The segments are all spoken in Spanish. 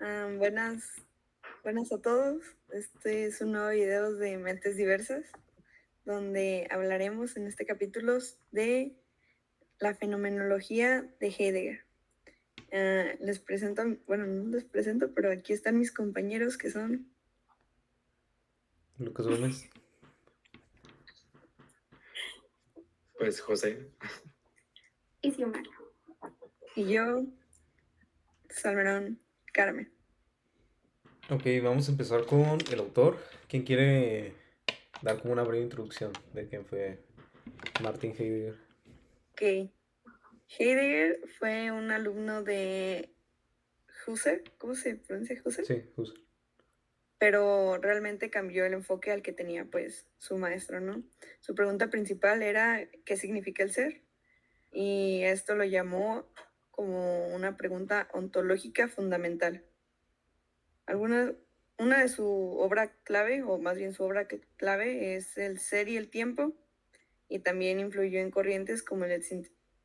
Buenas, buenas a todos. Este es un nuevo video de Mentes Diversas, donde hablaremos en este capítulo de la fenomenología de Heidegger. Les presento, bueno, no les presento, pero aquí están mis compañeros que son, Lucas Gómez. Pues José. y Xiomara. Y yo, Salmerón Carmen. Ok, vamos a empezar con el autor. ¿Quién quiere dar como una breve introducción de quién fue Martin Heidegger? Ok, Heidegger fue un alumno de Husserl. ¿Cómo se pronuncia Husserl? Sí, justo. Pero realmente cambió el enfoque al que tenía pues su maestro, ¿no? Su pregunta principal era ¿qué significa el ser? Y esto lo llamó como una pregunta ontológica fundamental. Una de su obra clave, o más bien su obra clave, es El ser y el tiempo, y también influyó en corrientes como el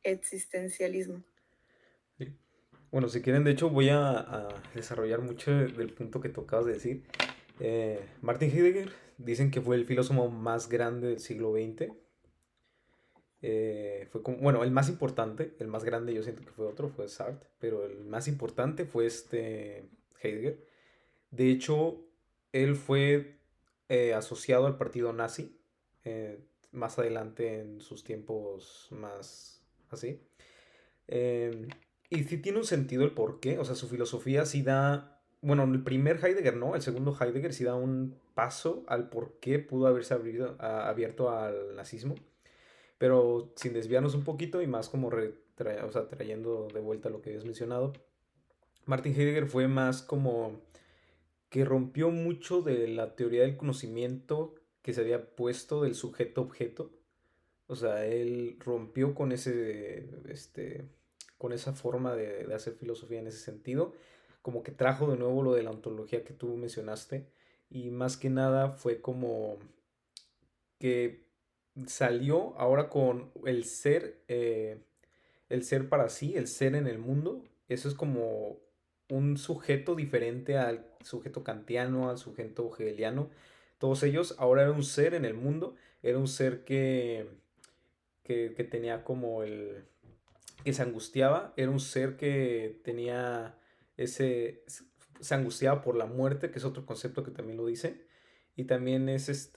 existencialismo. Sí. Bueno, si quieren, de hecho, voy a desarrollar mucho del punto que tú acabas de decir. Martin Heidegger dicen que fue el filósofo más grande del siglo XX. Fue como, bueno, el más importante, el más grande yo siento que fue otro, fue Sartre, pero el más importante fue Heidegger. De hecho, él fue asociado al partido nazi más adelante en sus tiempos más así. Eh, y sí tiene un sentido el por qué, o sea, su filosofía sí da, bueno, el primer Heidegger no, el segundo Heidegger sí da un paso al por qué pudo haberse abierto al nazismo, pero sin desviarnos un poquito y más como o sea, trayendo de vuelta lo que habías mencionado. Martin Heidegger fue más como que rompió mucho de la teoría del conocimiento que se había puesto del sujeto-objeto. O sea, él rompió con con esa forma de hacer filosofía en ese sentido. Como que trajo de nuevo lo de la ontología que tú mencionaste. Y más que nada fue como que salió ahora con el ser para sí, el ser en el mundo. Eso es como un sujeto diferente al sujeto kantiano, al sujeto hegeliano. Todos ellos ahora era un ser en el mundo, era un ser que tenía como que se angustiaba, era un ser que tenía ese, se angustiaba por la muerte, que es otro concepto que también lo dice, y también es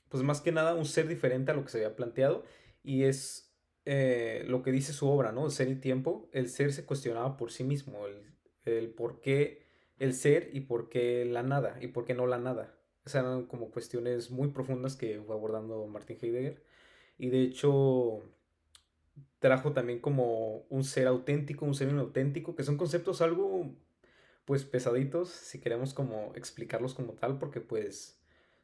pues más que nada un ser diferente a lo que se había planteado, y es lo que dice su obra, ¿no? El ser y tiempo, el ser se cuestionaba por sí mismo, el por qué el ser y por qué la nada, y por qué no la nada. Esas eran como cuestiones muy profundas que fue abordando Martin Heidegger, y de hecho trajo también como un ser auténtico, un ser inauténtico, que son conceptos algo pues pesaditos si queremos como explicarlos como tal, porque pues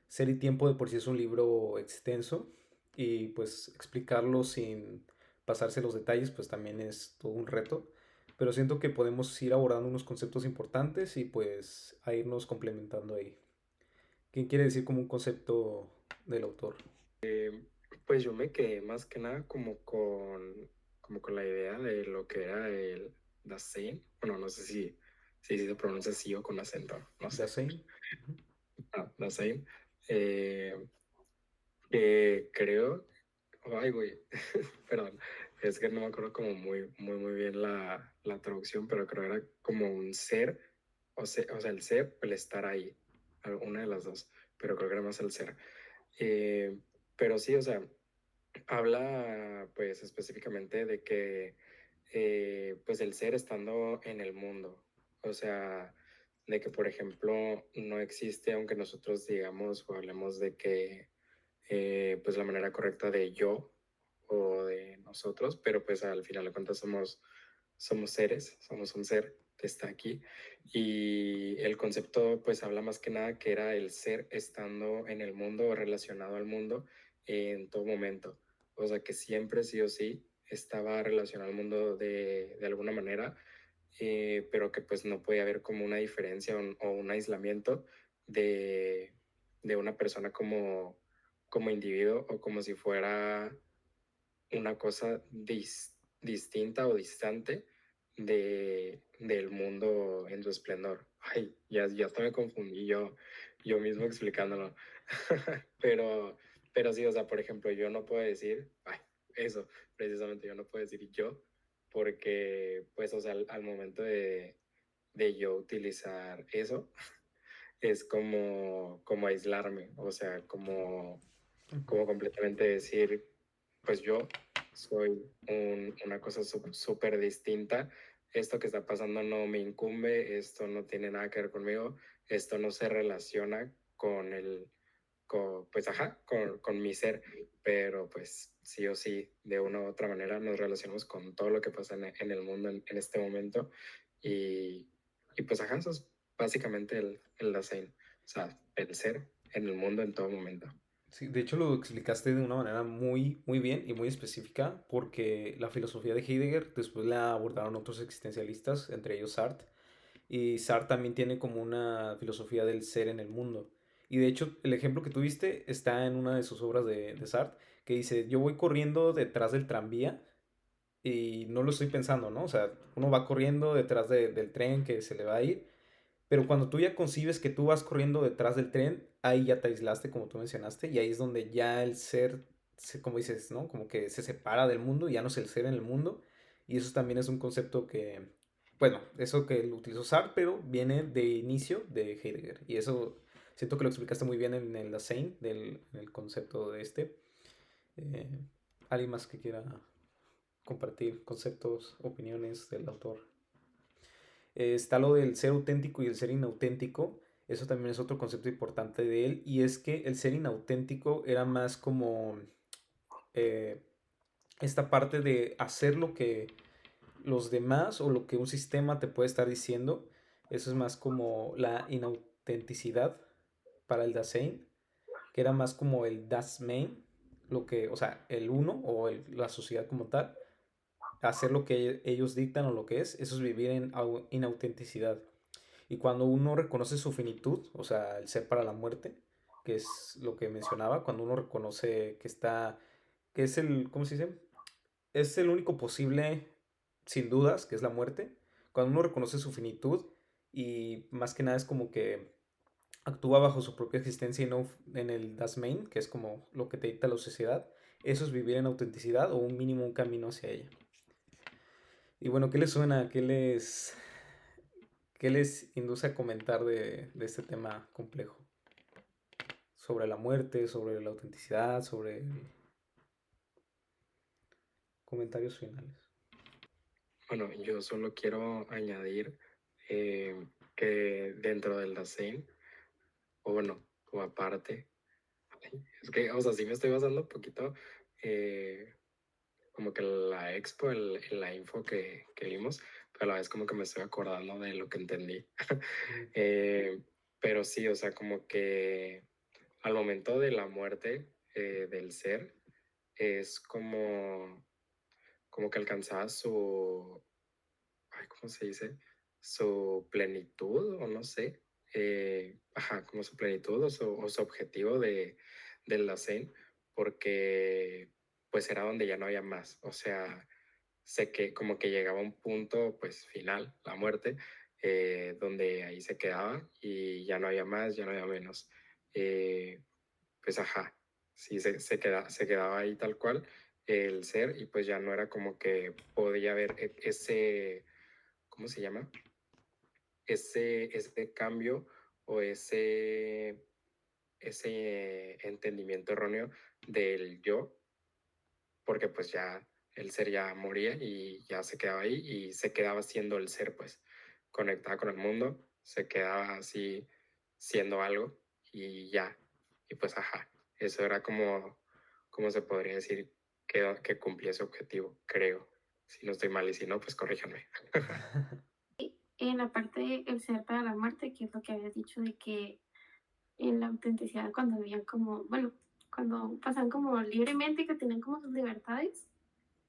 Ser y Tiempo de por sí es un libro extenso y pues explicarlo sin pasarse los detalles pues también es todo un reto, pero siento que podemos ir abordando unos conceptos importantes y pues a irnos complementando ahí. ¿Qué quiere decir como un concepto del autor? Pues yo me quedé más que nada como con la idea de lo que era el Dasein. Bueno, no sé si se pronuncia así o con acento, no sé. Dasein. Dasein. Eh, que creo, ay güey, perdón, es que no me acuerdo como muy bien la traducción, pero creo que era como un ser, o sea, el ser, el estar ahí, una de las dos, pero creo que era más el ser. Eh, pero sí, o sea, habla pues específicamente de que pues el ser estando en el mundo, o sea, de que por ejemplo no existe, aunque nosotros digamos o hablemos de que pues la manera correcta de yo o de nosotros, pero pues al final de cuentas somos seres, somos un ser que está aquí y el concepto pues habla más que nada que era el ser estando en el mundo o relacionado al mundo en todo momento. O sea que siempre sí o sí estaba relacionado al mundo de alguna manera, pero que pues no podía haber como una diferencia o un aislamiento de, de una persona como individuo o como si fuera una cosa distinta o distante del mundo en su esplendor. Ay, ya hasta me confundí yo mismo explicándolo. Pero, pero sí, o sea, por ejemplo, yo no puedo decir, ay, eso, precisamente yo no puedo decir yo, porque, pues, o sea, al momento de yo utilizar eso, es como aislarme, o sea, como completamente decir, pues yo soy una cosa súper distinta, esto que está pasando no me incumbe, esto no tiene nada que ver conmigo, esto no se relaciona pues ajá, con mi ser, pero pues sí o sí, de una u otra manera nos relacionamos con todo lo que pasa en el mundo en este momento y, y pues ajá, eso es básicamente el Dasein, o sea, el ser en el mundo en todo momento. Sí, de hecho lo explicaste de una manera muy, muy bien y muy específica porque la filosofía de Heidegger después la abordaron otros existencialistas, entre ellos Sartre, y Sartre también tiene como una filosofía del ser en el mundo. Y de hecho el ejemplo que tuviste está en una de sus obras de Sartre, que dice, yo voy corriendo detrás del tranvía y no lo estoy pensando, ¿no? O sea, uno va corriendo detrás del tren que se le va a ir, pero cuando tú ya concibes que tú vas corriendo detrás del tren, ahí ya te aislaste, como tú mencionaste, y ahí es donde ya el ser, como dices, ¿no? Como que se separa del mundo, y ya no es el ser en el mundo. Y eso también es un concepto que, bueno, eso que lo utilizó Sartre, pero viene de inicio de Heidegger. Y eso siento que lo explicaste muy bien en el Dasein, en el concepto de este. Eh, ¿Alguien más que quiera compartir conceptos, opiniones del autor? Está lo del ser auténtico y el ser inauténtico. Eso también es otro concepto importante de él. Y es que el ser inauténtico era más como eh, esta parte de hacer lo que los demás o lo que un sistema te puede estar diciendo. Eso es más como la inautenticidad para el Dasein, que era más como el Das Mein, lo que, o sea, el uno o la sociedad como tal, hacer lo que ellos dictan o lo que es, eso es vivir en inautenticidad. Y cuando uno reconoce su finitud, o sea, el ser para la muerte, que es lo que mencionaba, cuando uno reconoce que está, que es el, ¿cómo se dice? Es el único posible, sin dudas, que es la muerte. Cuando uno reconoce su finitud y más que nada es como que actúa bajo su propia existencia y no en el Das Mein, que es como lo que te dicta la sociedad, eso es vivir en autenticidad o un mínimo un camino hacia ella. Y bueno, ¿qué les suena? ¿Qué les induce a comentar de este tema complejo? Sobre la muerte, sobre la autenticidad, sobre comentarios finales. Bueno, yo solo quiero añadir que dentro del Dasein, o bueno, o aparte, es que, o sea, sí me estoy basando un poquito eh, como que la expo, la info que vimos, pero a la vez como que me estoy acordando de lo que entendí. Mm. Eh, pero sí, o sea, como que al momento de la muerte del ser, es como que alcanzaba ay, ¿cómo se dice? Su plenitud, o no sé, ajá, como su plenitud o su objetivo del la Zen, porque pues era donde ya no había más, o sea, sé que como que llegaba a un punto pues final, la muerte, donde ahí se quedaba y ya no había más, ya no había menos. Eh, pues ajá, sí, se quedaba ahí tal cual el ser y pues ya no era como que podía haber ese, ¿cómo se llama? Ese cambio o ese entendimiento erróneo del yo, porque pues ya el ser ya moría y ya se quedaba ahí y se quedaba siendo el ser, pues conectado con el mundo, se quedaba así siendo algo y ya, y pues ajá, eso era como se podría decir que cumplía ese objetivo, creo. Si no estoy mal y si no, pues corríjanme. En la parte del ser para la muerte, que es lo que habías dicho de que en la autenticidad cuando vivían como, bueno, cuando pasan como libremente, que tenían como sus libertades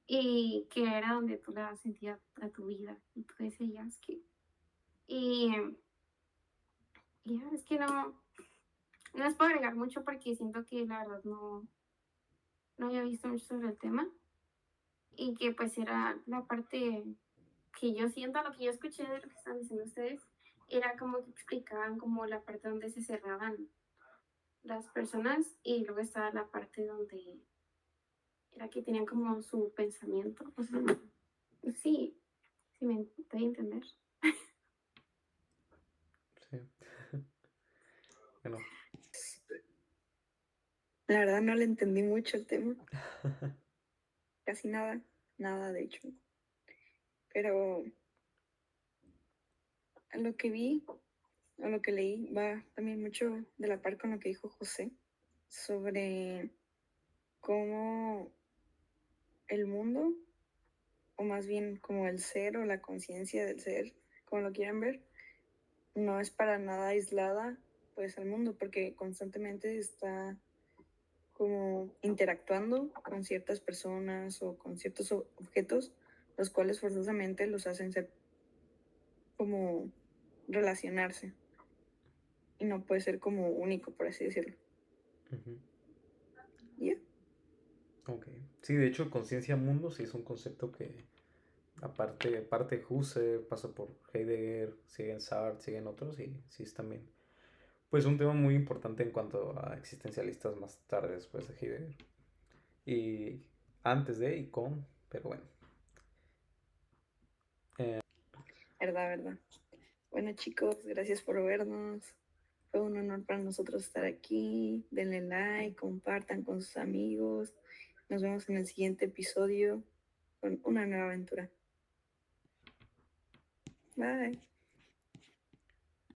y que era donde tú le das sentido a tu vida y tú decías que... Y, y ya, es que no les puedo agregar mucho porque siento que la verdad no había visto mucho sobre el tema y que pues era la parte que yo siento, lo que yo escuché de lo que están diciendo ustedes, era como que explicaban como la parte donde se cerraban las personas y luego estaba la parte donde era que tenían como su pensamiento. O sea, sí, sí me doy a entender. Sí. Bueno, La verdad no le entendí mucho el tema, casi nada, nada de hecho. Pero a lo que vi, a lo que leí, va también mucho de la par con lo que dijo José sobre cómo el mundo, o más bien como el ser o la conciencia del ser, como lo quieran ver, no es para nada aislada pues al mundo, porque constantemente está como interactuando con ciertas personas o con ciertos objetos, los cuales forzosamente los hacen ser como relacionarse y no puede ser como único, por así decirlo. ujú, ¿Ya? ok. Sí, de hecho, conciencia mundo sí es un concepto que parte de Husserl, pasa por Heidegger, siguen Sartre, siguen otros y sí es también pues un tema muy importante en cuanto a existencialistas más tarde después de Heidegger y antes de y con, pero bueno. Verdad, verdad. Bueno, chicos, gracias por vernos. Fue un honor para nosotros estar aquí. Denle like, compartan con sus amigos. Nos vemos en el siguiente episodio con una nueva aventura. Bye.